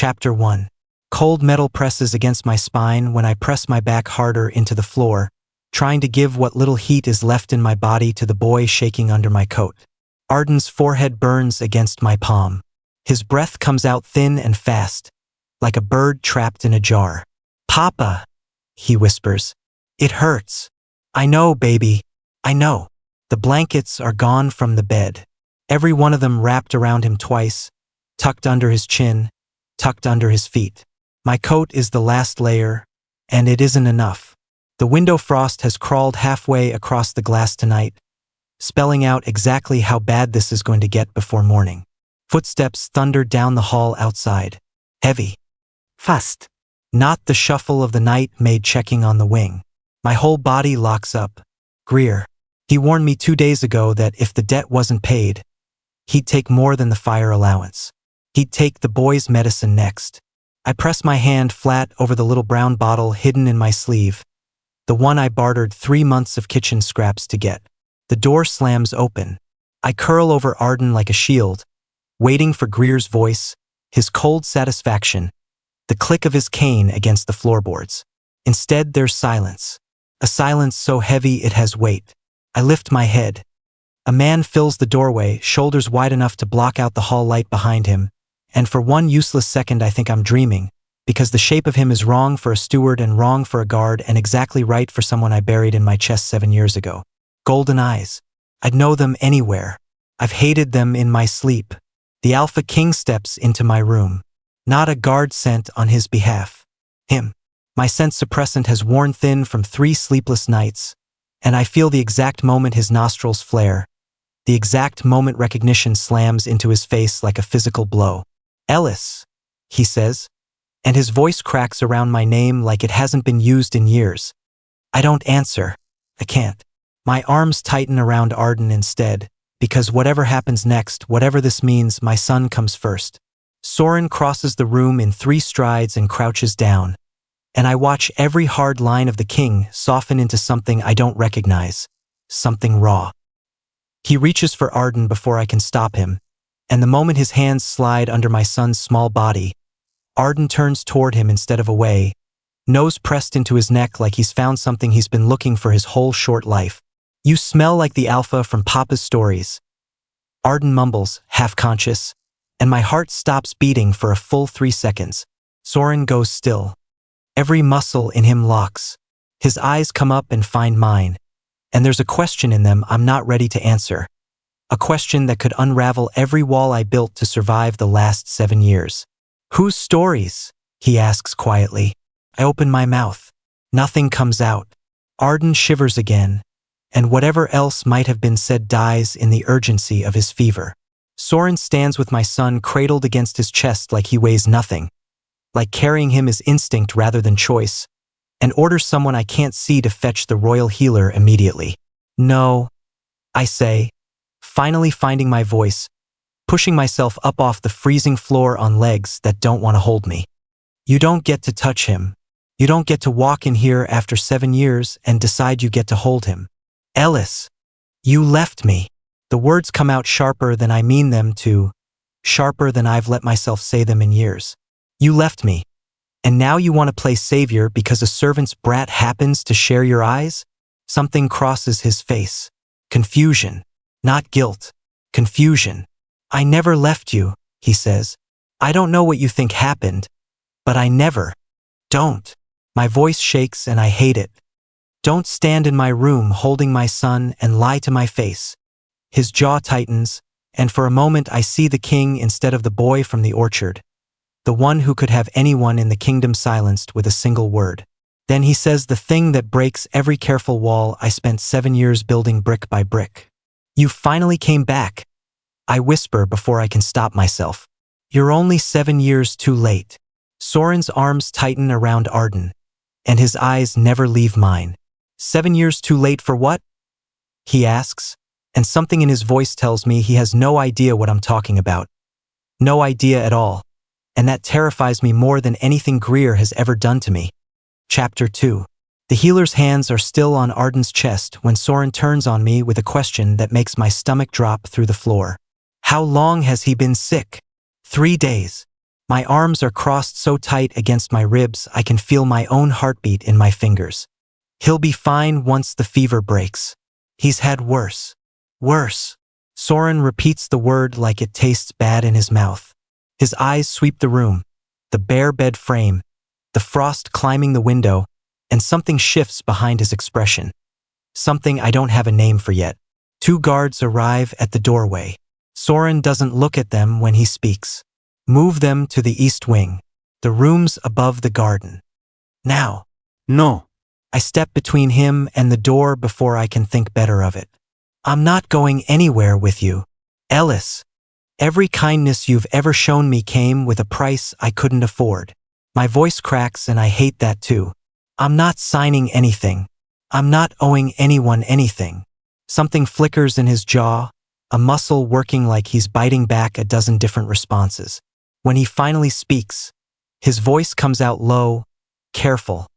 Chapter 1. Cold metal presses against my spine when I press my back harder into the floor, trying to give what little heat is left in my body to the boy shaking under my coat. Arden's forehead burns against my palm. His breath comes out thin and fast, like a bird trapped in a jar. "Papa," he whispers. "It hurts." "I know, baby. I know." The blankets are gone from the bed. Every one of them wrapped around him twice, tucked under his chin, tucked under his feet. My coat is the last layer, and it isn't enough. The window frost has crawled halfway across the glass tonight, spelling out exactly how bad this is going to get before morning. Footsteps thunder down the hall outside. Heavy. Fast. Not the shuffle of the night maid checking on the wing. My whole body locks up. Greer. He warned me 2 days ago that if the debt wasn't paid, he'd take more than the fire allowance. He'd take the boy's medicine next. I press my hand flat over the little brown bottle hidden in my sleeve, the one I bartered 3 months of kitchen scraps to get. The door slams open. I curl over Arden like a shield, waiting for Greer's voice, his cold satisfaction, the click of his cane against the floorboards. Instead, there's silence. A silence so heavy it has weight. I lift my head. A man fills the doorway, shoulders wide enough to block out the hall light behind him, and for one useless second I think I'm dreaming, because the shape of him is wrong for a steward and wrong for a guard and exactly right for someone I buried in my chest 7 years ago. Golden eyes. I'd know them anywhere. I've hated them in my sleep. The Alpha King steps into my room. Not a guard sent on his behalf. Him. My sense suppressant has worn thin from 3 sleepless nights, and I feel the exact moment his nostrils flare, the exact moment recognition slams into his face like a physical blow. "Ellis," he says, and his voice cracks around my name like it hasn't been used in years. I don't answer. I can't. My arms tighten around Arden instead, because whatever happens next, whatever this means, my son comes first. Soren crosses the room in 3 strides and crouches down, and I watch every hard line of the king soften into something I don't recognize, something raw. He reaches for Arden before I can stop him, and the moment his hands slide under my son's small body, Arden turns toward him instead of away, nose pressed into his neck like he's found something he's been looking for his whole short life. "You smell like the Alpha from Papa's stories," Arden mumbles, half-conscious, and my heart stops beating for a full 3 seconds. Soren goes still. Every muscle in him locks. His eyes come up and find mine, and there's a question in them I'm not ready to answer. A question that could unravel every wall I built to survive the last 7 years. "Whose stories?" he asks quietly. I open my mouth. Nothing comes out. Arden shivers again, and whatever else might have been said dies in the urgency of his fever. Soren stands with my son cradled against his chest like he weighs nothing, like carrying him is instinct rather than choice, and orders someone I can't see to fetch the royal healer immediately. "No," I say, finally finding my voice, pushing myself up off the freezing floor on legs that don't want to hold me. "You don't get to touch him. You don't get to walk in here after 7 years and decide you get to hold him. Ellis, you left me." The words come out sharper than I mean them to, sharper than I've let myself say them in years. "You left me, and now you want to play savior because a servant's brat happens to share your eyes?" Something crosses his face. Confusion. Not guilt. Confusion. "I never left you," he says. "I don't know what you think happened, but I never." "Don't." My voice shakes and I hate it. "Don't stand in my room holding my son and lie to my face." His jaw tightens, and for a moment I see the king instead of the boy from the orchard, the one who could have anyone in the kingdom silenced with a single word. Then he says the thing that breaks every careful wall I spent 7 years building brick by brick. "You finally came back," I whisper before I can stop myself. "You're only 7 years too late." Soren's arms tighten around Arden, and his eyes never leave mine. "7 years too late for what?" he asks, and something in his voice tells me he has no idea what I'm talking about. No idea at all, and that terrifies me more than anything Greer has ever done to me. Chapter 2. The healer's hands are still on Arden's chest when Soren turns on me with a question that makes my stomach drop through the floor. "How long has he been sick?" 3 days. My arms are crossed so tight against my ribs I can feel my own heartbeat in my fingers. He'll be fine once the fever breaks. He's had worse. Worse. Soren repeats the word like it tastes bad in his mouth. His eyes sweep the room, the bare bed frame, the frost climbing the window, and something shifts behind his expression. Something I don't have a name for yet. 2 guards arrive at the doorway. Soren doesn't look at them when he speaks. Move them to the east wing, the rooms above the garden. Now. No. I step between him and the door before I can think better of it. I'm not going anywhere with you, Ellis. Every kindness you've ever shown me came with a price I couldn't afford. My voice cracks and I hate that too. I'm not signing anything. I'm not owing anyone anything. Something flickers in his jaw, a muscle working like he's biting back a dozen different responses. When he finally speaks, his voice comes out low, careful,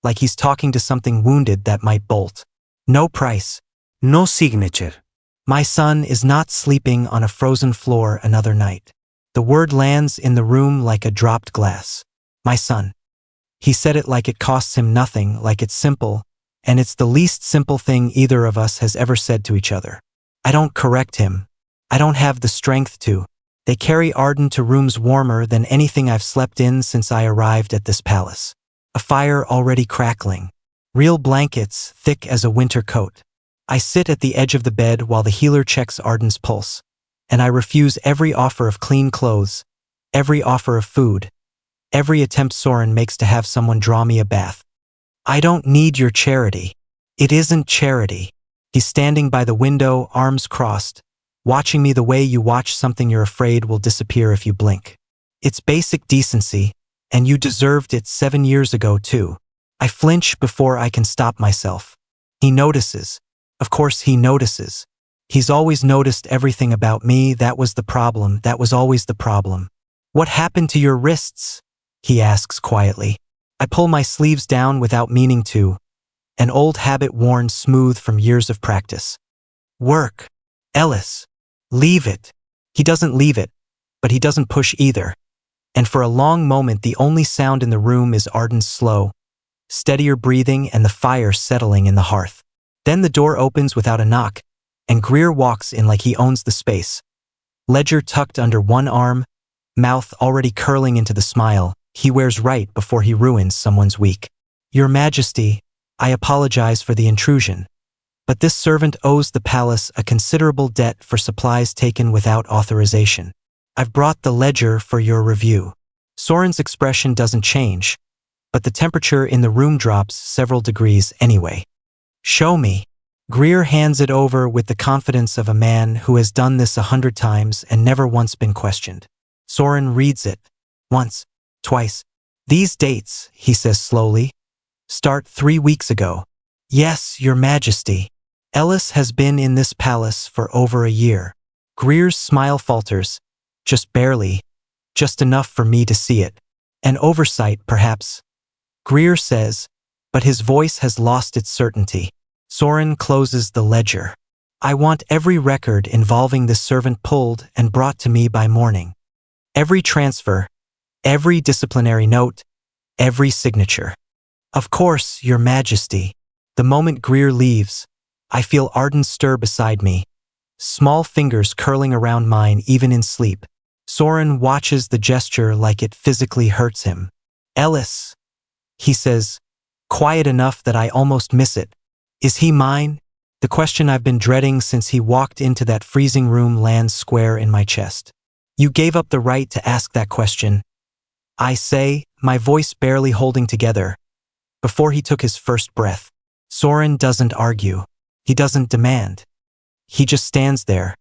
like he's talking to something wounded that might bolt. No price. No signature. My son is not sleeping on a frozen floor another night. The word lands in the room like a dropped glass. My son. He said it like it costs him nothing, like it's simple, and it's the least simple thing either of us has ever said to each other. I don't correct him. I don't have the strength to. They carry Arden to rooms warmer than anything I've slept in since I arrived at this palace. A fire already crackling. Real blankets, thick as a winter coat. I sit at the edge of the bed while the healer checks Arden's pulse, and I refuse every offer of clean clothes, every offer of food, every attempt Soren makes to have someone draw me a bath. I don't need your charity. It isn't charity. He's standing by the window, arms crossed, watching me the way you watch something you're afraid will disappear if you blink. It's basic decency, and you deserved it 7 years ago too. I flinch before I can stop myself. He notices. Of course he notices. He's always noticed everything about me. That was the problem. That was always the problem. What happened to your wrists? He asks quietly. I pull my sleeves down without meaning to, an old habit worn smooth from years of practice. Work. Ellis. Leave it. He doesn't leave it, but he doesn't push either. And for a long moment the only sound in the room is Arden's slow, steadier breathing and the fire settling in the hearth. Then the door opens without a knock, and Greer walks in like he owns the space. Ledger tucked under one arm, mouth already curling into the smile he wears right before he ruins someone's week. Your Majesty, I apologize for the intrusion, but this servant owes the palace a considerable debt for supplies taken without authorization. I've brought the ledger for your review. Soren's expression doesn't change, but the temperature in the room drops several degrees anyway. Show me. Greer hands it over with the confidence of a man who has done this 100 times and never once been questioned. Soren reads it. Once. Twice. These dates, he says slowly, start 3 weeks ago. Yes, Your Majesty. Ellis has been in this palace for over a year. Greer's smile falters. Just barely. Just enough for me to see it. An oversight, perhaps. Greer says, but his voice has lost its certainty. Soren closes the ledger. I want every record involving this servant pulled and brought to me by morning. Every transfer, every disciplinary note, every signature. Of course, Your Majesty. The moment Greer leaves, I feel Arden stir beside me, small fingers curling around mine even in sleep. Soren watches the gesture like it physically hurts him. Ellis, he says, quiet enough that I almost miss it. Is he mine? The question I've been dreading since he walked into that freezing room lands square in my chest. You gave up the right to ask that question. I say, my voice barely holding together, before he took his first breath. Soren doesn't argue. He doesn't demand. He just stands there,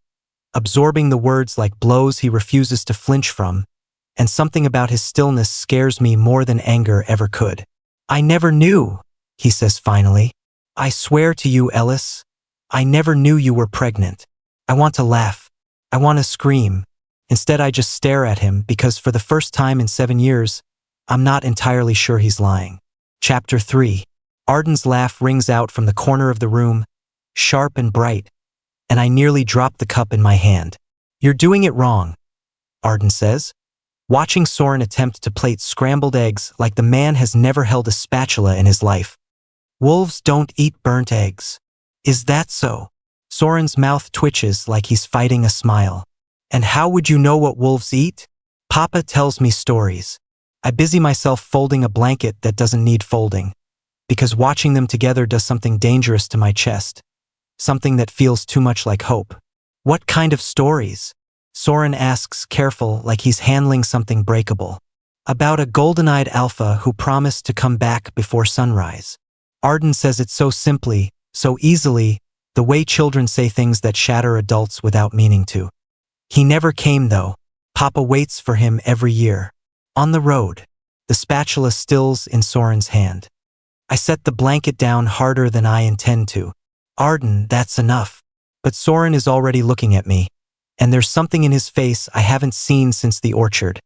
absorbing the words like blows he refuses to flinch from, and something about his stillness scares me more than anger ever could. I never knew, he says finally. I swear to you, Ellis, I never knew you were pregnant. I want to laugh. I want to scream. Instead, I just stare at him because for the first time in 7 years, I'm not entirely sure he's lying. Chapter 3. Arden's laugh rings out from the corner of the room, sharp and bright, and I nearly drop the cup in my hand. You're doing it wrong, Arden says. watching Soren attempt to plate scrambled eggs like the man has never held a spatula in his life. Wolves don't eat burnt eggs. Is that so? Soren's mouth twitches like he's fighting a smile. And how would you know what wolves eat? Papa tells me stories. I busy myself folding a blanket that doesn't need folding, because watching them together does something dangerous to my chest. Something that feels too much like hope. What kind of stories? Soren asks, careful, like he's handling something breakable. About a golden-eyed alpha who promised to come back before sunrise. Arden says it so simply, so easily, the way children say things that shatter adults without meaning to. He never came though. Papa waits for him every year. On the road, the spatula stills in Soren's hand. I set the blanket down harder than I intend to. Arden, that's enough. But Soren is already looking at me, and there's something in his face I haven't seen since the orchard.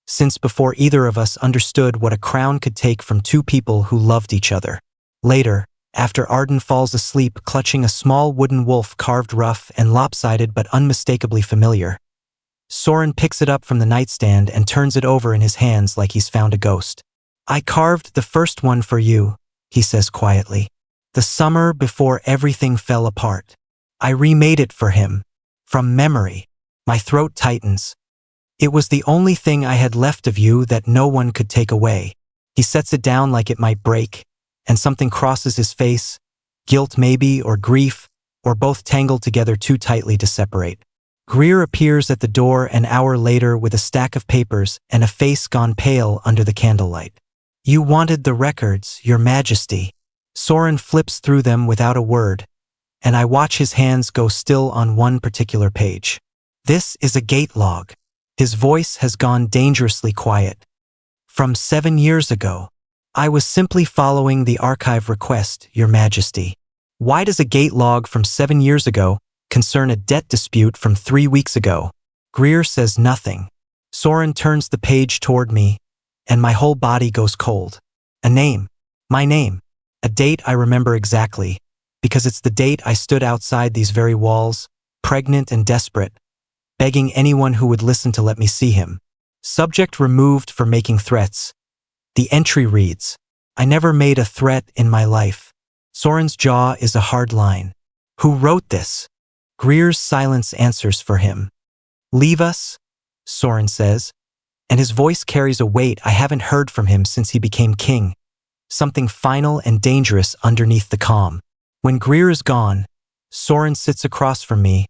Since before either of us understood what a crown could take from two people who loved each other. Later, after Arden falls asleep clutching a small wooden wolf carved rough and lopsided but unmistakably familiar, Soren picks it up from the nightstand and turns it over in his hands like he's found a ghost. I carved the first one for you, he says quietly. The summer before everything fell apart. I remade it for him. From memory. My throat tightens. It was the only thing I had left of you that no one could take away. He sets it down like it might break, and something crosses his face. Guilt maybe, or grief, or both tangled together too tightly to separate. Greer appears at the door an hour later with a stack of papers and a face gone pale under the candlelight. You wanted the records, Your Majesty. Soren flips through them without a word, and I watch his hands go still on one particular page. This is a gate log. His voice has gone dangerously quiet. From 7 years ago. I was simply following the archive request, Your Majesty. Why does a gate log from 7 years ago concern a debt dispute from 3 weeks ago? Greer says nothing. Soren turns the page toward me, and my whole body goes cold. A name. My name. A date I remember exactly, because it's the date I stood outside these very walls, pregnant and desperate, begging anyone who would listen to let me see him. Subject removed for making threats. The entry reads, I never made a threat in my life. Soren's jaw is a hard line. Who wrote this? Greer's silence answers for him. Leave us, Soren says, and his voice carries a weight I haven't heard from him since he became king. Something final and dangerous underneath the calm. When Greer is gone, Soren sits across from me,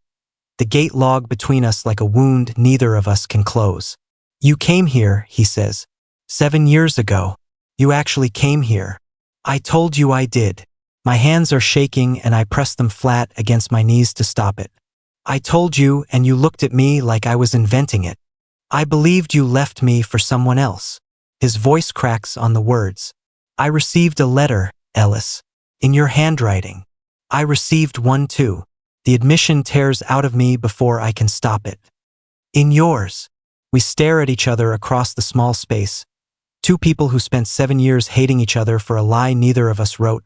the gate log between us like a wound neither of us can close. You came here, he says. 7 years ago. You actually came here. I told you I did. My hands are shaking and I press them flat against my knees to stop it. I told you and you looked at me like I was inventing it. I believed you left me for someone else. His voice cracks on the words. I received a letter, Ellis. In your handwriting. I received one too. The admission tears out of me before I can stop it. In yours. We stare at each other across the small space. Two people who spent 7 years hating each other for a lie neither of us wrote,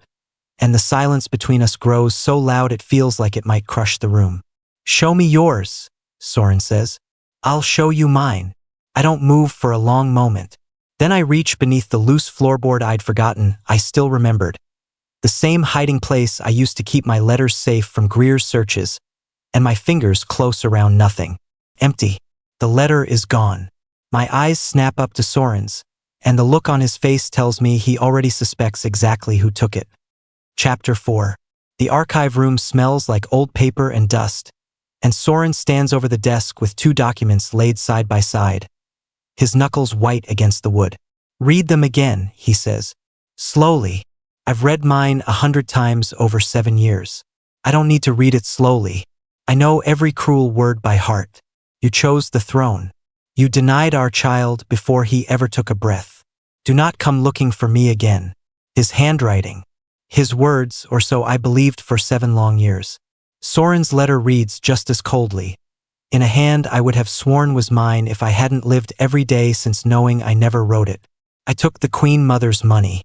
and the silence between us grows so loud it feels like it might crush the room. Show me yours, Soren says. I'll show you mine. I don't move for a long moment. Then I reach beneath the loose floorboard I'd forgotten, I still remembered. The same hiding place I used to keep my letters safe from Greer's searches, and my fingers close around nothing. Empty. The letter is gone. My eyes snap up to Soren's, and the look on his face tells me he already suspects exactly who took it. Chapter 4. The archive room smells like old paper and dust, and Soren stands over the desk with 2 documents laid side by side, his knuckles white against the wood. Read them again, he says. Slowly. I've read mine 100 times over 7 years. I don't need to read it slowly. I know every cruel word by heart. You chose the throne. You denied our child before he ever took a breath. Do not come looking for me again. His handwriting. His words, or so I believed for 7 long years. Soren's letter reads just as coldly, in a hand I would have sworn was mine if I hadn't lived every day since knowing I never wrote it. I took the Queen Mother's money.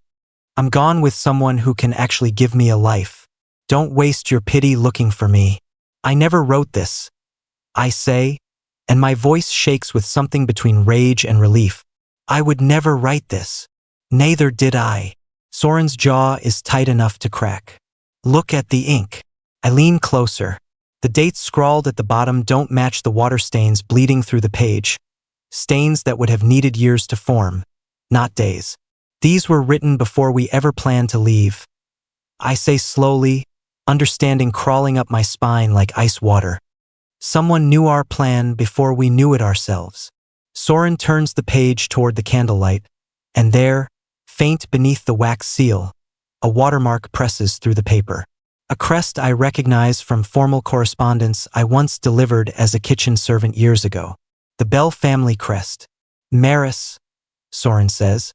I'm gone with someone who can actually give me a life. Don't waste your pity looking for me. I never wrote this. I say, and my voice shakes with something between rage and relief. I would never write this. Neither did I. Soren's jaw is tight enough to crack. Look at the ink. I lean closer. The dates scrawled at the bottom don't match the water stains bleeding through the page. Stains that would have needed years to form, not days. These were written before we ever planned to leave. I say slowly, understanding crawling up my spine like ice water. Someone knew our plan before we knew it ourselves. Soren turns the page toward the candlelight, and there, faint beneath the wax seal, a watermark presses through the paper. A crest I recognize from formal correspondence I once delivered as a kitchen servant years ago. The Bell family crest. Maris, Soren says,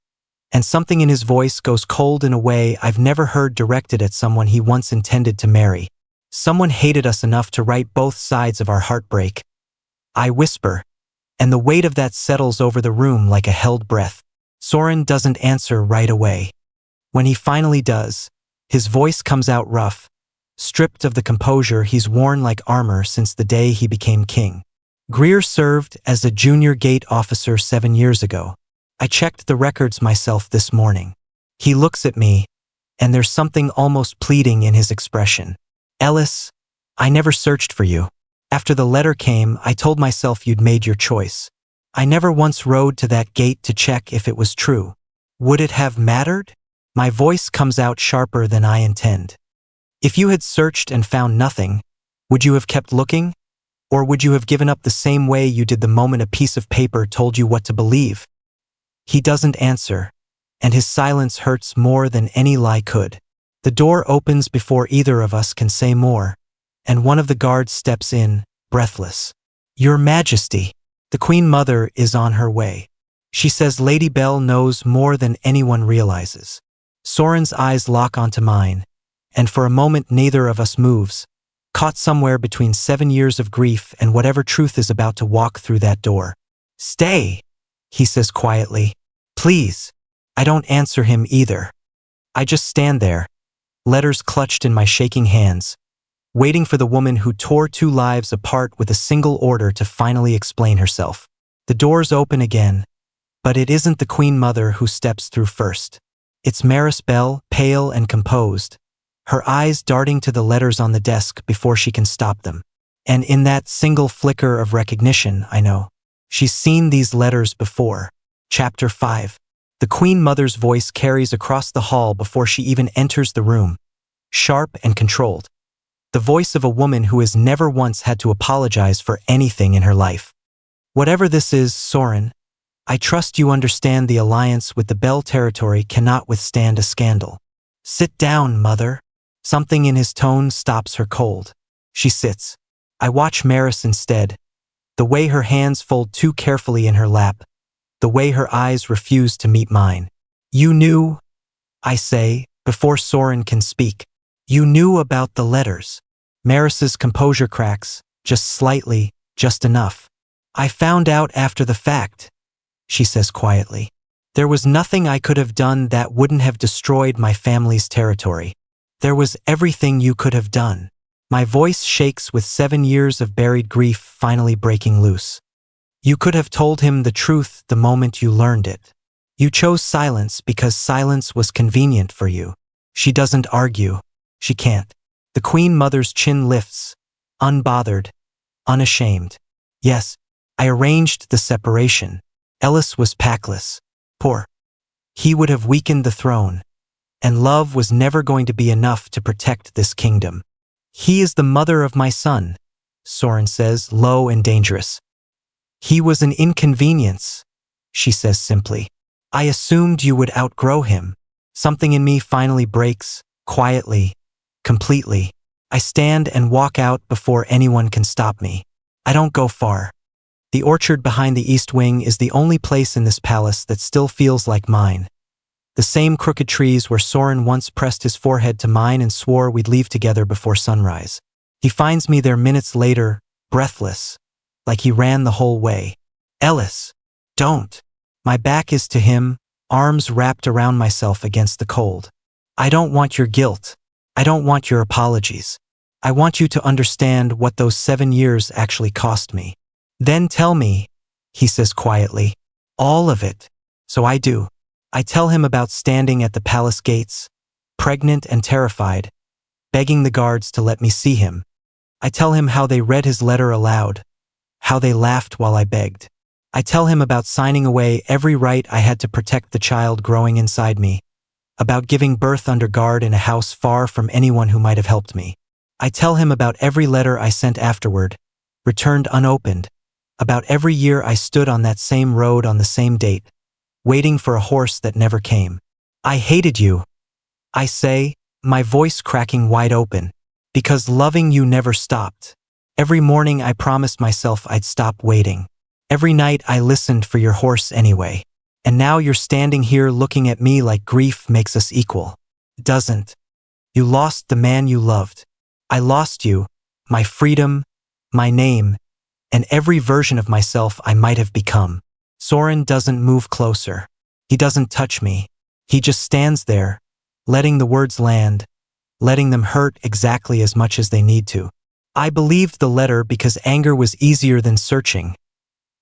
and something in his voice goes cold in a way I've never heard directed at someone he once intended to marry. Someone hated us enough to write both sides of our heartbreak. I whisper, and the weight of that settles over the room like a held breath. Soren doesn't answer right away. When he finally does, his voice comes out rough, stripped of the composure he's worn like armor since the day he became king. Greer served as a junior gate officer 7 years ago. I checked the records myself this morning. He looks at me, and there's something almost pleading in his expression. Ellis, I never searched for you. After the letter came, I told myself you'd made your choice. I never once rode to that gate to check if it was true. Would it have mattered? My voice comes out sharper than I intend. If you had searched and found nothing, would you have kept looking? Or would you have given up the same way you did the moment a piece of paper told you what to believe? He doesn't answer, and his silence hurts more than any lie could. The door opens before either of us can say more, and one of the guards steps in, breathless. Your Majesty, the Queen Mother is on her way. She says Lady Bell knows more than anyone realizes. Soren's eyes lock onto mine, and for a moment neither of us moves, caught somewhere between 7 years of grief and whatever truth is about to walk through that door. Stay, he says quietly. Please. I don't answer him either. I just stand there, letters clutched in my shaking hands, waiting for the woman who tore 2 lives apart with a single order to finally explain herself. The doors open again, but it isn't the Queen Mother who steps through first. It's Maris Bell, pale and composed, her eyes darting to the letters on the desk before she can stop them. And in that single flicker of recognition, I know, she's seen these letters before. Chapter 5. The Queen Mother's voice carries across the hall before she even enters the room, sharp and controlled. The voice of a woman who has never once had to apologize for anything in her life. Whatever this is, Soren, I trust you understand the alliance with the Bell territory cannot withstand a scandal. Sit down, Mother. Something in his tone stops her cold. She sits. I watch Maris instead, the way her hands fold too carefully in her lap, the way her eyes refuse to meet mine. You knew, I say, before Soren can speak. You knew about the letters. Maris's composure cracks, just slightly, just enough. I found out after the fact, she says quietly. There was nothing I could have done that wouldn't have destroyed my family's territory. There was everything you could have done. My voice shakes with 7 years of buried grief finally breaking loose. You could have told him the truth the moment you learned it. You chose silence because silence was convenient for you. She doesn't argue. She can't. The Queen Mother's chin lifts, unbothered, unashamed. Yes, I arranged the separation. Ellis was packless. Poor. He would have weakened the throne, and love was never going to be enough to protect this kingdom. He is the mother of my son, Soren says, low and dangerous. He was an inconvenience, she says simply. I assumed you would outgrow him. Something in me finally breaks, quietly, completely. I stand and walk out before anyone can stop me. I don't go far. The orchard behind the east wing is the only place in this palace that still feels like mine. The same crooked trees where Soren once pressed his forehead to mine and swore we'd leave together before sunrise. He finds me there minutes later, breathless, like he ran the whole way. Ellis, don't. My back is to him, arms wrapped around myself against the cold. I don't want your guilt. I don't want your apologies. I want you to understand what those 7 years actually cost me. Then tell me, he says quietly. All of it. So I do. I tell him about standing at the palace gates, pregnant and terrified, begging the guards to let me see him. I tell him how they read his letter aloud, how they laughed while I begged. I tell him about signing away every right I had to protect the child growing inside me, about giving birth under guard in a house far from anyone who might have helped me. I tell him about every letter I sent afterward, returned unopened, about every year I stood on that same road on the same date, waiting for a horse that never came. I hated you, I say, my voice cracking wide open, because loving you never stopped. Every morning I promised myself I'd stop waiting. Every night I listened for your horse anyway. And now you're standing here looking at me like grief makes us equal. It doesn't. You lost the man you loved. I lost you, my freedom, my name, and every version of myself I might have become. Soren doesn't move closer. He doesn't touch me. He just stands there, letting the words land, letting them hurt exactly as much as they need to. I believed the letter because anger was easier than searching,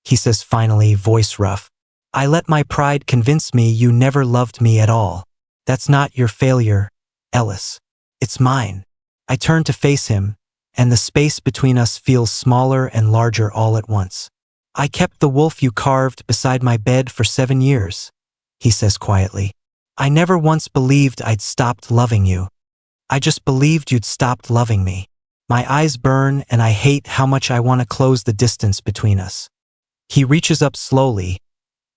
he says finally, voice rough. I let my pride convince me you never loved me at all. That's not your failure, Ellis. It's mine. I turn to face him, and the space between us feels smaller and larger all at once. I kept the wolf you carved beside my bed for 7 years, he says quietly. I never once believed I'd stopped loving you. I just believed you'd stopped loving me. My eyes burn and I hate how much I want to close the distance between us. He reaches up slowly,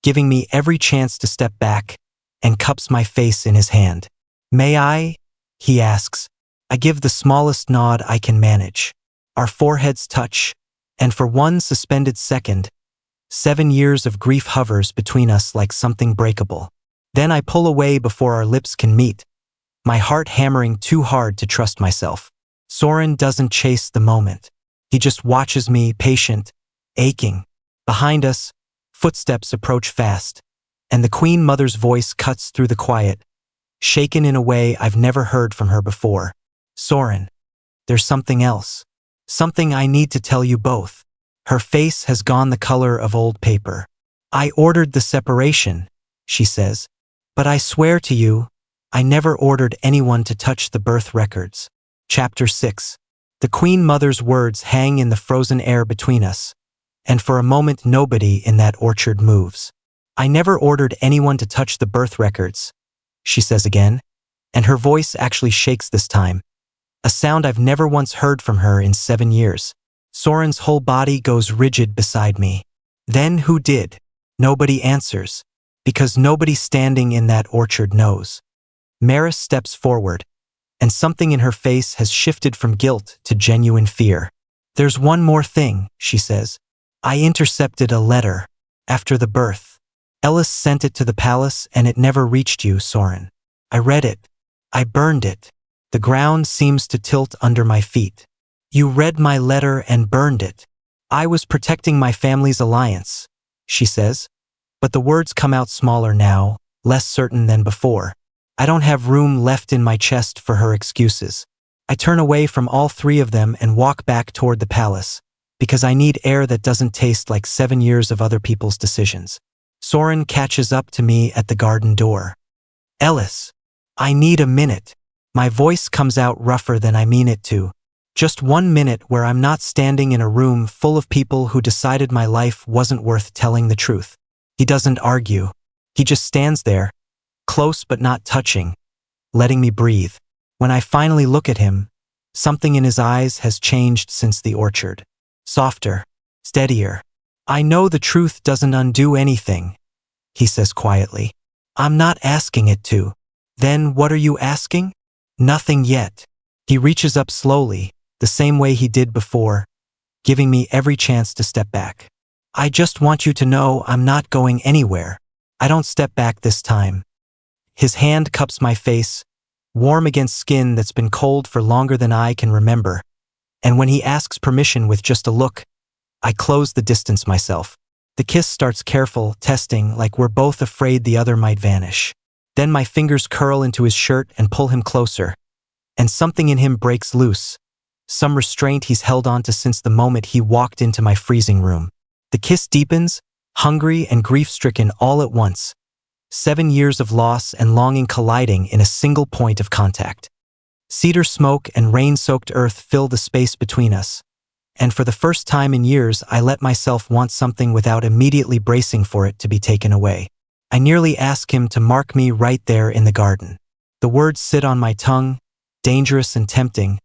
giving me every chance to step back, and cups my face in his hand. May I? He asks. I give the smallest nod I can manage. Our foreheads touch, and for one suspended second, 7 years of grief hovers between us like something breakable. Then I pull away before our lips can meet, my heart hammering too hard to trust myself. Soren doesn't chase the moment. He just watches me, patient, aching. Behind us, footsteps approach fast, and the Queen Mother's voice cuts through the quiet, shaken in a way I've never heard from her before. Soren, there's something else. Something I need to tell you both. Her face has gone the color of old paper. I ordered the separation, she says, but I swear to you, I never ordered anyone to touch the birth records. Chapter 6. The Queen Mother's words hang in the frozen air between us, and for a moment nobody in that orchard moves. I never ordered anyone to touch the birth records, she says again, and her voice actually shakes this time, a sound I've never once heard from her in 7 years. Soren's whole body goes rigid beside me. Then who did? Nobody answers, because nobody standing in that orchard knows. Maris steps forward, and something in her face has shifted from guilt to genuine fear. There's one more thing, she says. I intercepted a letter after the birth. Ellis sent it to the palace and it never reached you, Soren. I read it. I burned it. The ground seems to tilt under my feet. You read my letter and burned it. I was protecting my family's alliance, she says, but the words come out smaller now, less certain than before. I don't have room left in my chest for her excuses. I turn away from all 3 of them and walk back toward the palace, because I need air that doesn't taste like 7 years of other people's decisions. Soren catches up to me at the garden door. Ellis, I need a minute. My voice comes out rougher than I mean it to. Just 1 minute where I'm not standing in a room full of people who decided my life wasn't worth telling the truth. He doesn't argue. He just stands there, close but not touching, letting me breathe. When I finally look at him, something in his eyes has changed since the orchard. Softer, steadier. I know the truth doesn't undo anything, he says quietly. I'm not asking it to. Then what are you asking? Nothing yet. He reaches up slowly, the same way he did before, giving me every chance to step back. I just want you to know I'm not going anywhere. I don't step back this time. His hand cups my face, warm against skin that's been cold for longer than I can remember. And when he asks permission with just a look, I close the distance myself. The kiss starts careful, testing, like we're both afraid the other might vanish. Then my fingers curl into his shirt and pull him closer, and something in him breaks loose, some restraint he's held on to since the moment he walked into my freezing room. The kiss deepens, hungry and grief-stricken all at once. 7 years of loss and longing colliding in a single point of contact. Cedar smoke and rain-soaked earth fill the space between us. And for the first time in years, I let myself want something without immediately bracing for it to be taken away. I nearly ask him to mark me right there in the garden. The words sit on my tongue, dangerous and tempting,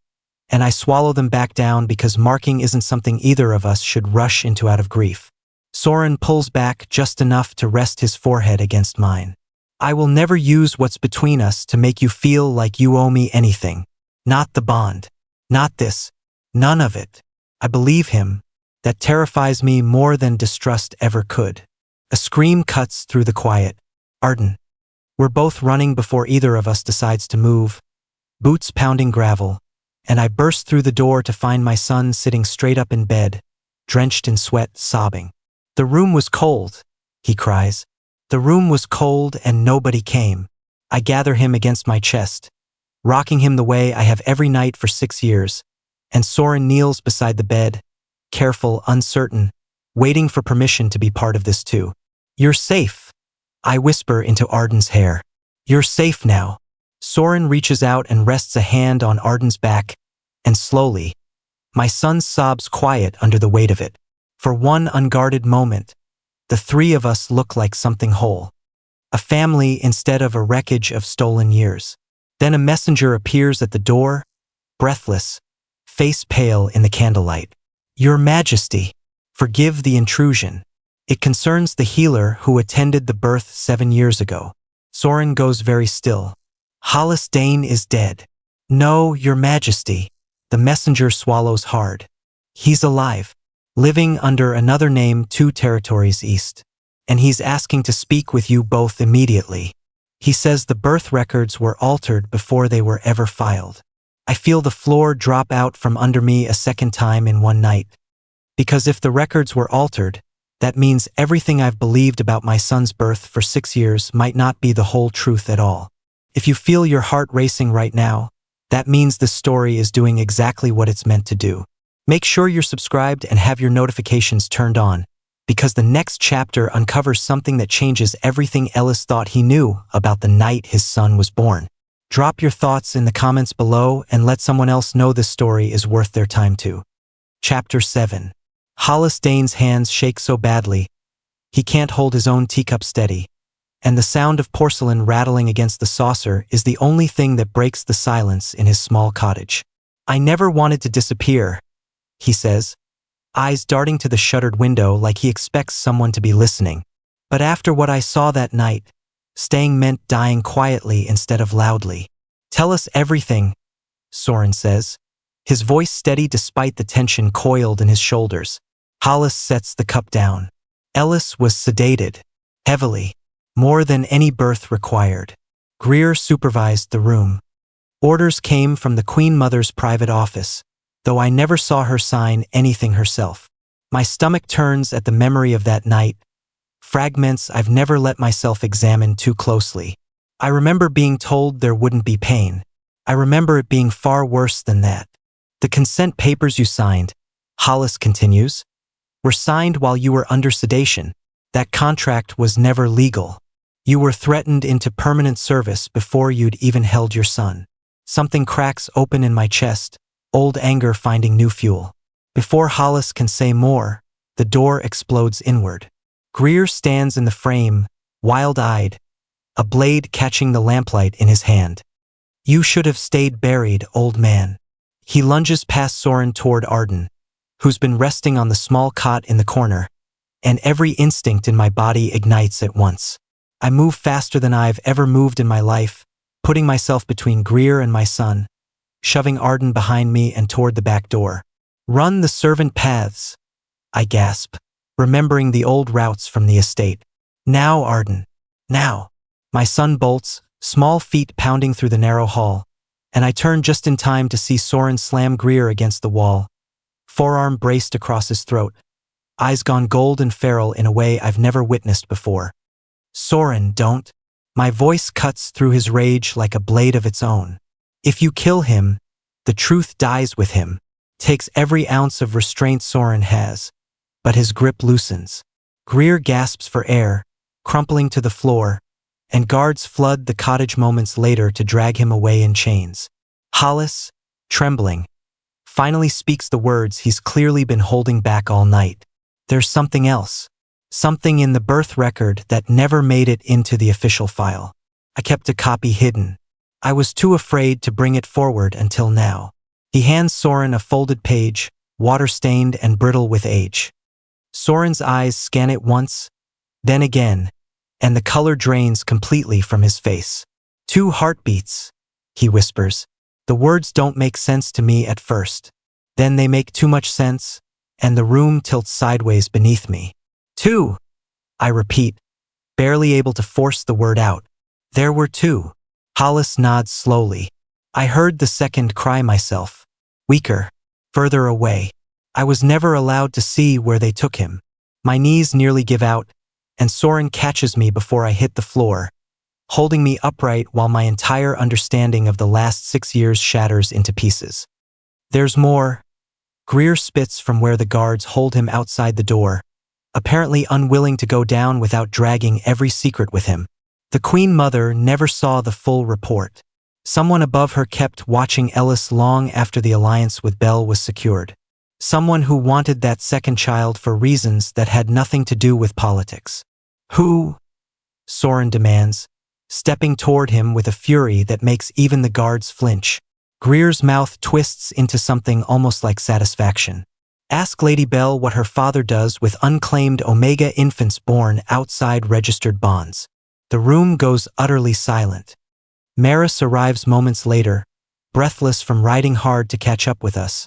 and I swallow them back down because marking isn't something either of us should rush into out of grief. Soren pulls back just enough to rest his forehead against mine. I will never use what's between us to make you feel like you owe me anything. Not the bond. Not this. None of it. I believe him. That terrifies me more than distrust ever could. A scream cuts through the quiet. Arden. We're both running before either of us decides to move. Boots pounding gravel. And I burst through the door to find my son sitting straight up in bed, drenched in sweat, sobbing. The room was cold, he cries. The room was cold and nobody came. I gather him against my chest, rocking him the way I have every night for 6 years, and Soren kneels beside the bed, careful, uncertain, waiting for permission to be part of this too. You're safe, I whisper into Arden's hair. You're safe now. Soren reaches out and rests a hand on Arden's back, and slowly, my son's sobs quiet under the weight of it. For one unguarded moment, the three of us look like something whole. A family instead of a wreckage of stolen years. Then a messenger appears at the door, breathless, face pale in the candlelight. Your Majesty, forgive the intrusion. It concerns the healer who attended the birth 7 years ago. Soren goes very still. Hollis Dane is dead. No, Your Majesty. The messenger swallows hard. He's alive. Living under another name 2 territories east. And he's asking to speak with you both immediately. He says the birth records were altered before they were ever filed. I feel the floor drop out from under me a second time in one night. Because if the records were altered, that means everything I've believed about my son's birth for 6 years might not be the whole truth at all. If you feel your heart racing right now, that means this story is doing exactly what it's meant to do. Make sure you're subscribed and have your notifications turned on, because the next chapter uncovers something that changes everything Ellis thought he knew about the night his son was born. Drop your thoughts in the comments below and let someone else know this story is worth their time too. Chapter 7. Hollis Dane's hands shake so badly, he can't hold his own teacup steady, and the sound of porcelain rattling against the saucer is the only thing that breaks the silence in his small cottage. I never wanted to disappear, he says, eyes darting to the shuttered window like he expects someone to be listening. But after what I saw that night, staying meant dying quietly instead of loudly. Tell us everything, Soren says, his voice steady despite the tension coiled in his shoulders. Hollis sets the cup down. Ellis was sedated, heavily, more than any birth required. Greer supervised the room. Orders came from the Queen Mother's private office, though I never saw her sign anything herself. My stomach turns at the memory of that night, fragments I've never let myself examine too closely. I remember being told there wouldn't be pain. I remember it being far worse than that. The consent papers you signed, Hollis continues, were signed while you were under sedation. That contract was never legal. You were threatened into permanent service before you'd even held your son. Something cracks open in my chest, old anger finding new fuel. Before Hollis can say more, the door explodes inward. Greer stands in the frame, wild-eyed, a blade catching the lamplight in his hand. You should have stayed buried, old man. He lunges past Soren toward Arden, who's been resting on the small cot in the corner, and every instinct in my body ignites at once. I move faster than I've ever moved in my life, putting myself between Greer and my son, shoving Arden behind me and toward the back door. Run the servant paths, I gasp, remembering the old routes from the estate. Now, Arden, now. My son bolts, small feet pounding through the narrow hall, and I turn just in time to see Soren slam Greer against the wall, forearm braced across his throat, eyes gone gold and feral in a way I've never witnessed before. Soren, don't. My voice cuts through his rage like a blade of its own. If you kill him, the truth dies with him. Takes every ounce of restraint Soren has. but his grip loosens. Greer gasps for air, crumpling to the floor, and guards flood the cottage moments later to drag him away in chains. Hollis, trembling, finally speaks the words he's clearly been holding back all night. There's something else. Something in the birth record that never made it into the official file. I kept a copy hidden. I was too afraid to bring it forward until now. He hands Soren a folded page, water-stained and brittle with age. Soren's eyes scan it once, then again, and the color drains completely from his face. 2 heartbeats, he whispers. The words don't make sense to me at first. Then they make too much sense, and the room tilts sideways beneath me. 2, I repeat, barely able to force the word out. There were 2. Hollis nods slowly. I heard the second cry myself. Weaker, further away. I was never allowed to see where they took him. My knees nearly give out, and Soren catches me before I hit the floor, holding me upright while my entire understanding of the last 6 years shatters into pieces. There's more. Greer spits from where the guards hold him outside the door, apparently unwilling to go down without dragging every secret with him. The Queen Mother never saw the full report. Someone above her kept watching Ellis long after the alliance with Belle was secured. Someone who wanted that second child for reasons that had nothing to do with politics. Who? Soren demands, stepping toward him with a fury that makes even the guards flinch. Greer's mouth twists into something almost like satisfaction. Ask Lady Belle what her father does with unclaimed Omega infants born outside registered bonds. The room goes utterly silent. Maris arrives moments later, breathless from riding hard to catch up with us.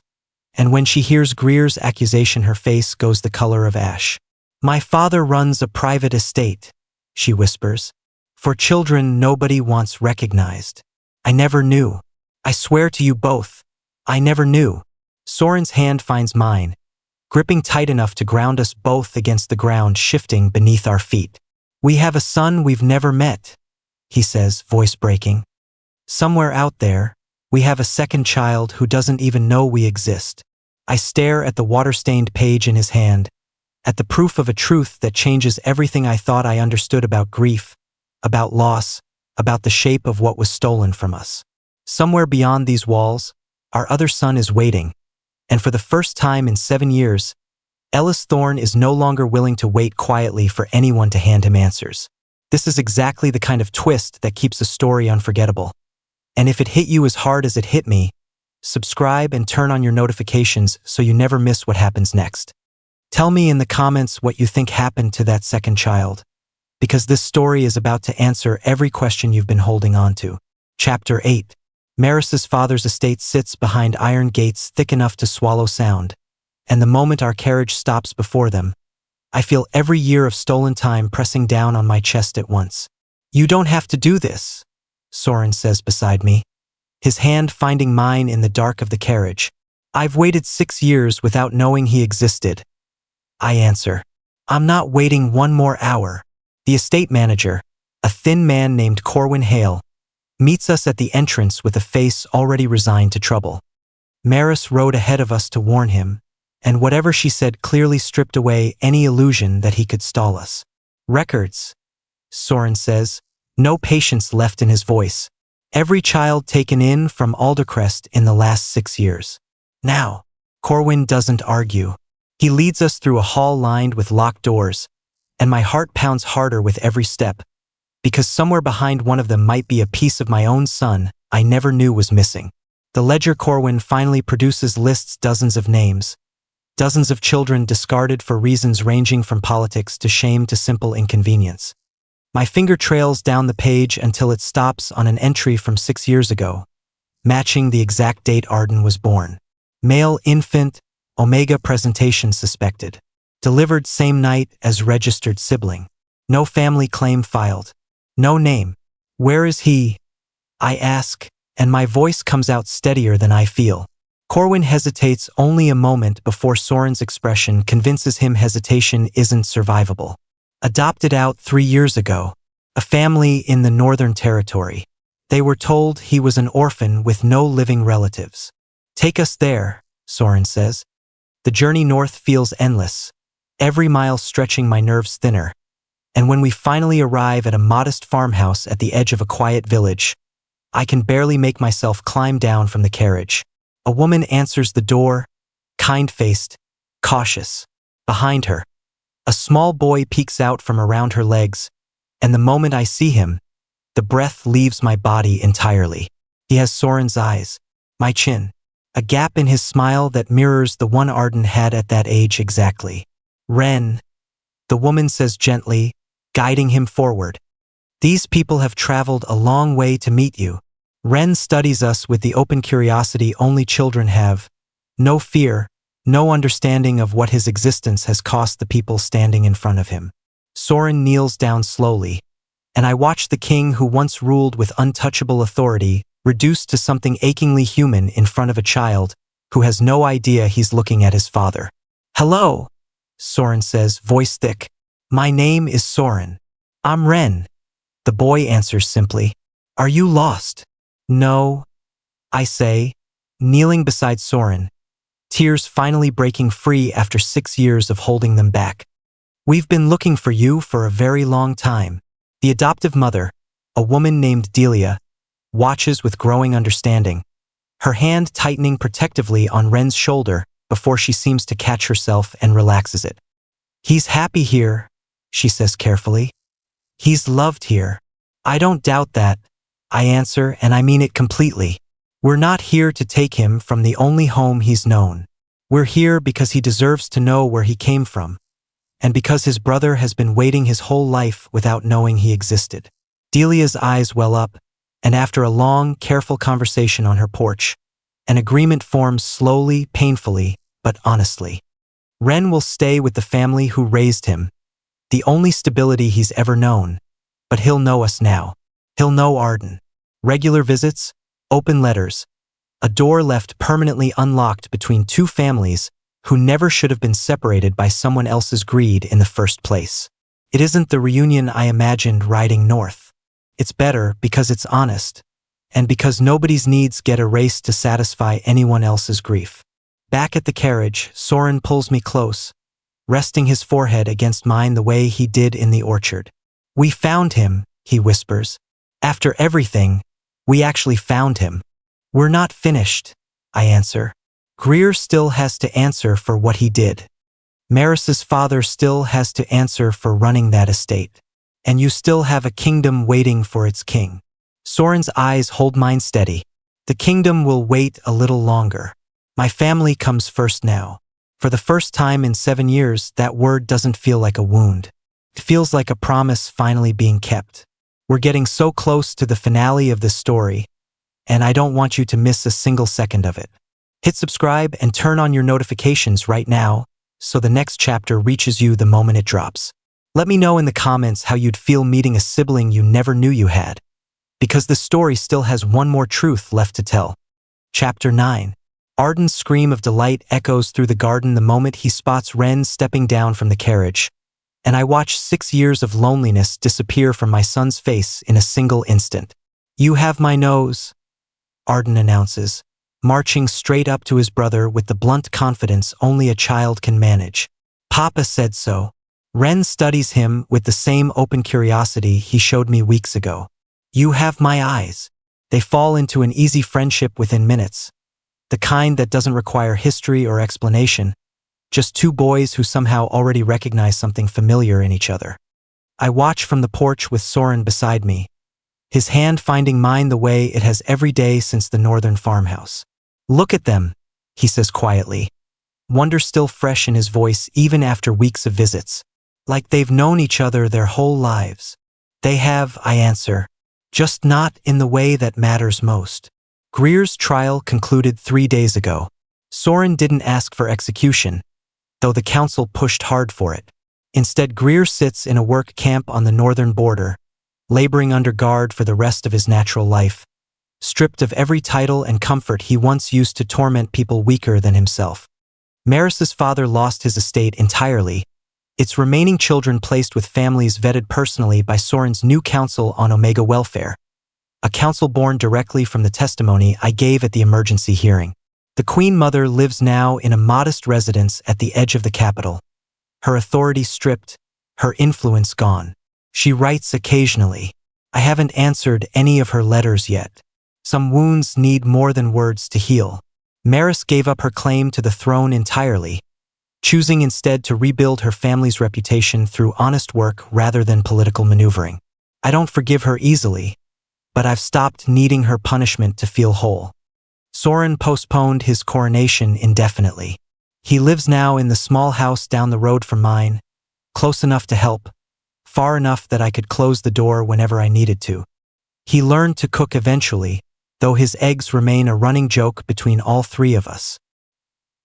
And when she hears Greer's accusation, her face goes the color of ash. My father runs a private estate, she whispers. For children nobody wants recognized. I never knew. I swear to you both, I never knew. Soren's hand finds mine, gripping tight enough to ground us both against the ground shifting beneath our feet. We have a son we've never met, he says, voice breaking. Somewhere out there, we have a second child who doesn't even know we exist. I stare at the water-stained page in his hand, at the proof of a truth that changes everything I thought I understood about grief, about loss, about the shape of what was stolen from us. Somewhere beyond these walls, our other son is waiting, and for the first time in 7 years, Ellis Thorne is no longer willing to wait quietly for anyone to hand him answers. This is exactly the kind of twist that keeps a story unforgettable. And if it hit you as hard as it hit me, subscribe and turn on your notifications so you never miss what happens next. Tell me in the comments what you think happened to that second child, because this story is about to answer every question you've been holding on to. Chapter 8. Maris's father's estate sits behind iron gates thick enough to swallow sound, and the moment our carriage stops before them, I feel every year of stolen time pressing down on my chest at once. You don't have to do this, Soren says beside me, his hand finding mine in the dark of the carriage. I've waited 6 years without knowing he existed. I answer. I'm not waiting one more hour. The estate manager, a thin man named Corwin Hale, meets us at the entrance with a face already resigned to trouble. Maris rode ahead of us to warn him, and whatever she said clearly stripped away any illusion that he could stall us. Records, Soren says, no patience left in his voice. Every child taken in from Aldercrest in the last 6 years. Now, Corwin doesn't argue. He leads us through a hall lined with locked doors, and my heart pounds harder with every step, because somewhere behind one of them might be a piece of my own son I never knew was missing. The ledger Corwin finally produces lists dozens of names, dozens of children discarded for reasons ranging from politics to shame to simple inconvenience. My finger trails down the page until it stops on an entry from 6 years ago, matching the exact date Arden was born. Male infant, Omega presentation suspected. Delivered same night as registered sibling. No family claim filed. No name. Where is he? I ask, and my voice comes out steadier than I feel. Corwin hesitates only a moment before Soren's expression convinces him hesitation isn't survivable. Adopted out 3 years ago. A family in the Northern Territory. They were told he was an orphan with no living relatives. Take us there, Soren says. The journey north feels endless, every mile stretching my nerves thinner. And when we finally arrive at a modest farmhouse at the edge of a quiet village, I can barely make myself climb down from the carriage. A woman answers the door, kind-faced, cautious. Behind her, a small boy peeks out from around her legs, and the moment I see him, the breath leaves my body entirely. He has Soren's eyes, my chin, a gap in his smile that mirrors the one Arden had at that age exactly. Ren, the woman says gently, guiding him forward. These people have traveled a long way to meet you. Ren studies us with the open curiosity only children have. No fear, no understanding of what his existence has cost the people standing in front of him. Soren kneels down slowly, and I watch the king who once ruled with untouchable authority reduced to something achingly human in front of a child who has no idea he's looking at his father. Hello, Soren says, voice thick. My name is Soren. I'm Ren. The boy answers simply. Are you lost? No, I say, kneeling beside Soren, tears finally breaking free after 6 years of holding them back. We've been looking for you for a very long time. The adoptive mother, a woman named Delia, watches with growing understanding, her hand tightening protectively on Ren's shoulder before she seems to catch herself and relaxes it. He's happy here, she says carefully. He's loved here. I don't doubt that, I answer, and I mean it completely. We're not here to take him from the only home he's known. We're here because he deserves to know where he came from, and because his brother has been waiting his whole life without knowing he existed. Delia's eyes well up, and after a long, careful conversation on her porch, an agreement forms slowly, painfully, but honestly. Ren will stay with the family who raised him, the only stability he's ever known, but he'll know us now. He'll know Arden. Regular visits, open letters, a door left permanently unlocked between two families who never should have been separated by someone else's greed in the first place. It isn't the reunion I imagined riding north. It's better because it's honest, and because nobody's needs get erased to satisfy anyone else's grief. Back at the carriage, Soren pulls me close, resting his forehead against mine the way he did in the orchard. We found him, he whispers. After everything, we actually found him. We're not finished, I answer. Greer still has to answer for what he did. Maris's father still has to answer for running that estate. And you still have a kingdom waiting for its king. Soren's eyes hold mine steady. The kingdom will wait a little longer. My family comes first now. For the first time in 7 years, that word doesn't feel like a wound. It feels like a promise finally being kept. We're getting so close to the finale of this story, and I don't want you to miss a single second of it. Hit subscribe and turn on your notifications right now so the next chapter reaches you the moment it drops. Let me know in the comments how you'd feel meeting a sibling you never knew you had, because the story still has one more truth left to tell. Chapter 9. Arden's scream of delight echoes through the garden the moment he spots Ren stepping down from the carriage, and I watch 6 years of loneliness disappear from my son's face in a single instant. You have my nose, Arden announces, marching straight up to his brother with the blunt confidence only a child can manage. Papa said so. Ren studies him with the same open curiosity he showed me weeks ago. You have my eyes. They fall into an easy friendship within minutes. The kind that doesn't require history or explanation, just two boys who somehow already recognize something familiar in each other. I watch from the porch with Soren beside me, his hand finding mine the way it has every day since the northern farmhouse. Look at them, he says quietly, wonder still fresh in his voice even after weeks of visits. Like they've known each other their whole lives. They have, I answer, just not in the way that matters most. Greer's trial concluded 3 days ago. Soren didn't ask for execution, though the council pushed hard for it. Instead, Greer sits in a work camp on the northern border, laboring under guard for the rest of his natural life, stripped of every title and comfort he once used to torment people weaker than himself. Maris's father lost his estate entirely, its remaining children placed with families vetted personally by Soren's new council on Omega welfare, a council born directly from the testimony I gave at the emergency hearing. The Queen Mother lives now in a modest residence at the edge of the capital, her authority stripped, her influence gone. She writes occasionally. I haven't answered any of her letters yet. Some wounds need more than words to heal. Maris gave up her claim to the throne entirely, choosing instead to rebuild her family's reputation through honest work rather than political maneuvering. I don't forgive her easily, but I've stopped needing her punishment to feel whole. Soren postponed his coronation indefinitely. He lives now in the small house down the road from mine, close enough to help, far enough that I could close the door whenever I needed to. He learned to cook eventually, though his eggs remain a running joke between all three of us.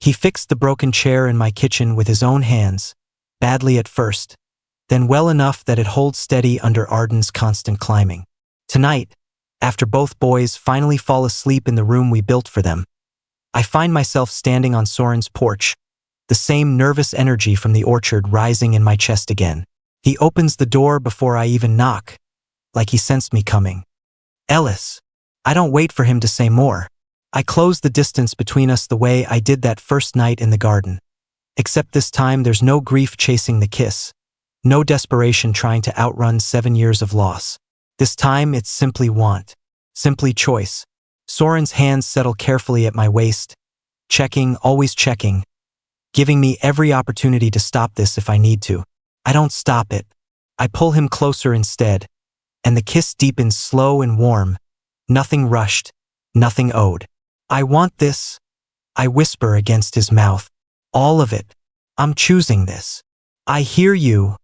He fixed the broken chair in my kitchen with his own hands, badly at first, then well enough that it holds steady under Arden's constant climbing. Tonight, after both boys finally fall asleep in the room we built for them, I find myself standing on Soren's porch, the same nervous energy from the orchard rising in my chest again. He opens the door before I even knock, like he sensed me coming. Ellis. I don't wait for him to say more. I close the distance between us the way I did that first night in the garden. Except this time there's no grief chasing the kiss, no desperation trying to outrun 7 years of loss. This time it's simply want, simply choice. Soren's hands settle carefully at my waist, checking, always checking, giving me every opportunity to stop this if I need to. I don't stop it. I pull him closer instead, and the kiss deepens slow and warm, nothing rushed, nothing owed. I want this, I whisper against his mouth. All of it. I'm choosing this. I hear you,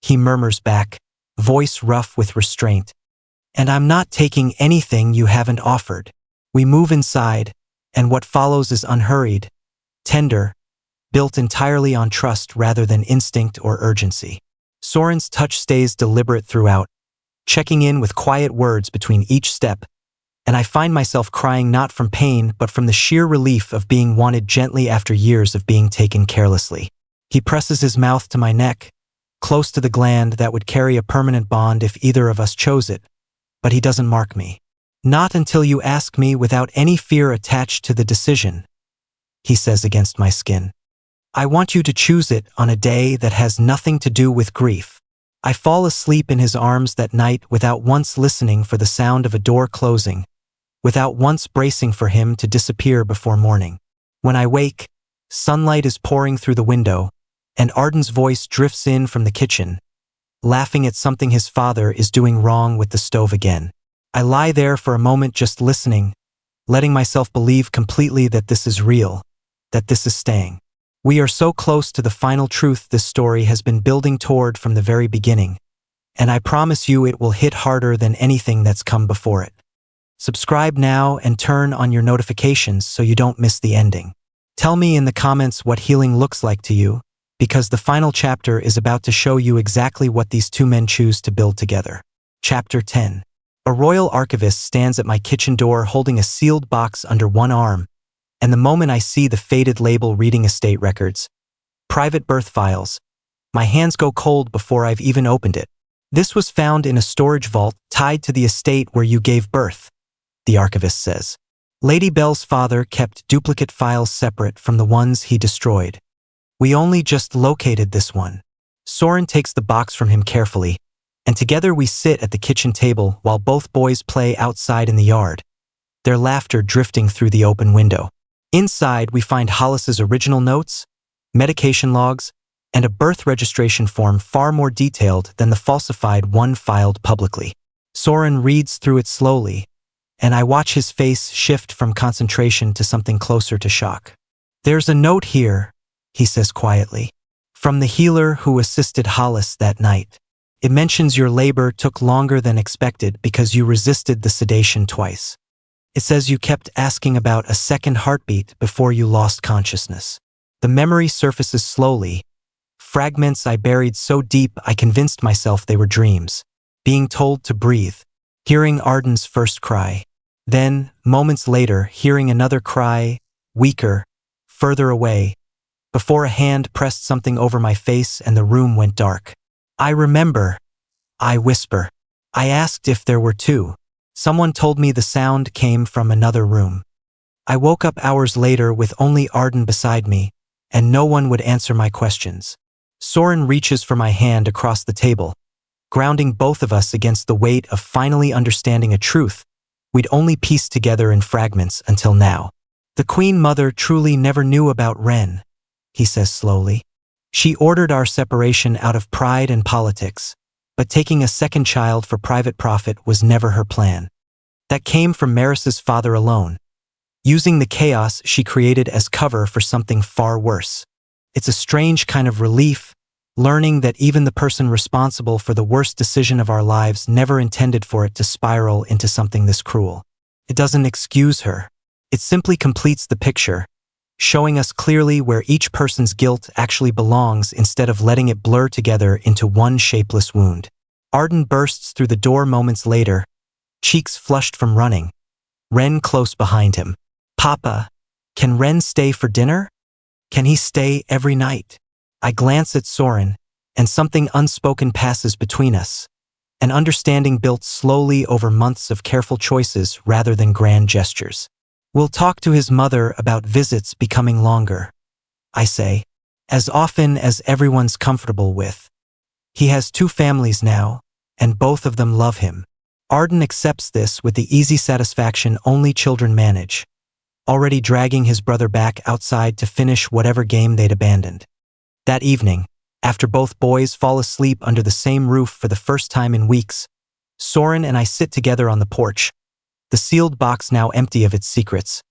he murmurs back, voice rough with restraint. And I'm not taking anything you haven't offered. We move inside, and what follows is unhurried, tender, built entirely on trust rather than instinct or urgency. Soren's touch stays deliberate throughout, checking in with quiet words between each step, and I find myself crying not from pain but from the sheer relief of being wanted gently after years of being taken carelessly. He presses his mouth to my neck, close to the gland that would carry a permanent bond if either of us chose it, but he doesn't mark me. Not until you ask me without any fear attached to the decision, he says against my skin. I want you to choose it on a day that has nothing to do with grief. I fall asleep in his arms that night without once listening for the sound of a door closing, without once bracing for him to disappear before morning. When I wake, sunlight is pouring through the window, and Arden's voice drifts in from the kitchen, laughing at something his father is doing wrong with the stove again. I lie there for a moment just listening, letting myself believe completely that this is real, that this is staying. We are so close to the final truth this story has been building toward from the very beginning, and I promise you it will hit harder than anything that's come before it. Subscribe now and turn on your notifications so you don't miss the ending. Tell me in the comments what healing looks like to you, because the final chapter is about to show you exactly what these two men choose to build together. Chapter 10. A royal archivist stands at my kitchen door holding a sealed box under one arm, and the moment I see the faded label reading estate records, private birth files, my hands go cold before I've even opened it. This was found in a storage vault tied to the estate where you gave birth, the archivist says. Lady Belle's father kept duplicate files separate from the ones he destroyed. We only just located this one. Soren takes the box from him carefully, and together we sit at the kitchen table while both boys play outside in the yard, their laughter drifting through the open window. Inside, we find Hollis's original notes, medication logs, and a birth registration form far more detailed than the falsified one filed publicly. Soren reads through it slowly, and I watch his face shift from concentration to something closer to shock. There's a note here, he says quietly, from the healer who assisted Hollis that night. It mentions your labor took longer than expected because you resisted the sedation twice. It says you kept asking about a second heartbeat before you lost consciousness. The memory surfaces slowly, fragments I buried so deep I convinced myself they were dreams. Being told to breathe, hearing Arden's first cry. Then, moments later, hearing another cry, weaker, further away, before a hand pressed something over my face and the room went dark. I remember, I whisper. I asked if there were two. Someone told me the sound came from another room. I woke up hours later with only Arden beside me, and no one would answer my questions. Soren reaches for my hand across the table, grounding both of us against the weight of finally understanding a truth we'd only pieced together in fragments until now. The Queen Mother truly never knew about Ren, he says slowly. She ordered our separation out of pride and politics, but taking a second child for private profit was never her plan. That came from Maris's father alone, using the chaos she created as cover for something far worse. It's a strange kind of relief, learning that even the person responsible for the worst decision of our lives never intended for it to spiral into something this cruel. It doesn't excuse her. It simply completes the picture, showing us clearly where each person's guilt actually belongs instead of letting it blur together into one shapeless wound. Arden bursts through the door moments later, cheeks flushed from running, Ren close behind him. Papa, can Ren stay for dinner? Can he stay every night? I glance at Soren, and something unspoken passes between us, an understanding built slowly over months of careful choices rather than grand gestures. We'll talk to his mother about visits becoming longer, I say, as often as everyone's comfortable with. He has 2 families now, and both of them love him. Arden accepts this with the easy satisfaction only children manage, already dragging his brother back outside to finish whatever game they'd abandoned. That evening, after both boys fall asleep under the same roof for the first time in weeks, Soren and I sit together on the porch, the sealed box now empty of its secrets,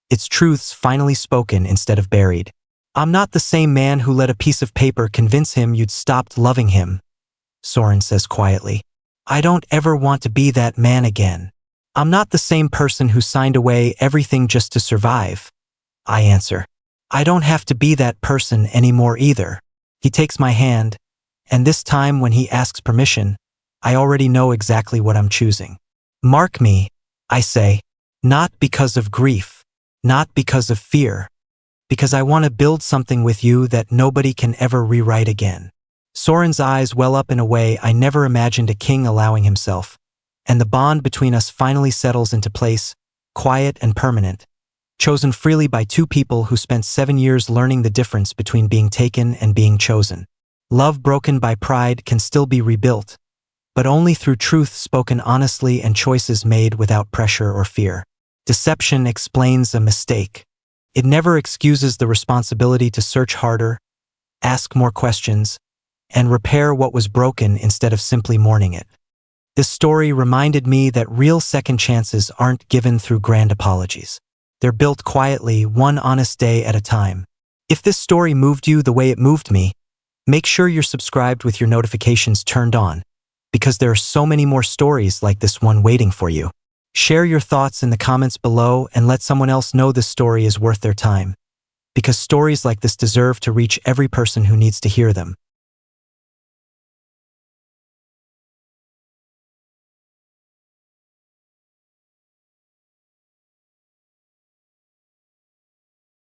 its truths finally spoken instead of buried. I'm not the same man who let a piece of paper convince him you'd stopped loving him, Soren says quietly. I don't ever want to be that man again. I'm not the same person who signed away everything just to survive, I answer. I don't have to be that person anymore either. He takes my hand, and this time when he asks permission, I already know exactly what I'm choosing. Mark me, I say, not because of grief, not because of fear, because I want to build something with you that nobody can ever rewrite again. Soren's eyes well up in a way I never imagined a king allowing himself, and the bond between us finally settles into place, quiet and permanent, chosen freely by 2 people who spent 7 years learning the difference between being taken and being chosen. Love broken by pride can still be rebuilt, but only through truth spoken honestly and choices made without pressure or fear. Deception explains a mistake. It never excuses the responsibility to search harder, ask more questions, and repair what was broken instead of simply mourning it. This story reminded me that real second chances aren't given through grand apologies. They're built quietly, one honest day at a time. If this story moved you the way it moved me, make sure you're subscribed with your notifications turned on, because there are so many more stories like this one waiting for you. Share your thoughts in the comments below and let someone else know this story is worth their time, because stories like this deserve to reach every person who needs to hear them.